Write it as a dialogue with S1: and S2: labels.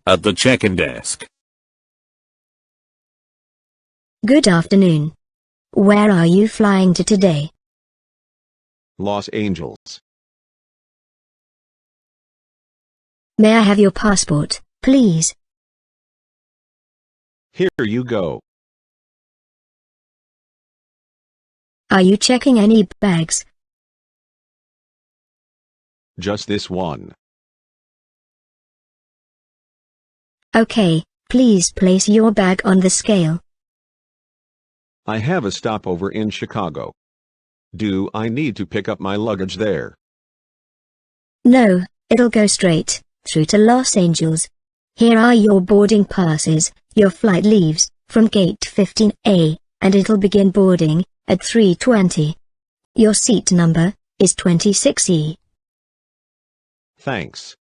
S1: at the check-in desk.
S2: Good afternoon. Where are you flying to today?
S3: Los Angeles.
S2: May I have your passport, please?
S3: Here you go.
S2: Are you checking any bags?
S3: Just this one.
S2: Okay, please place your bag on the scale.
S3: I have a stopover in Chicago. Do I need to pick up my luggage there?
S2: No, it'll go straight through to Los Angeles. Here are your boarding passes. Your flight leaves from gate 15A, and it'll begin boarding at 3:20. Your seat number is 26E.
S3: Thanks.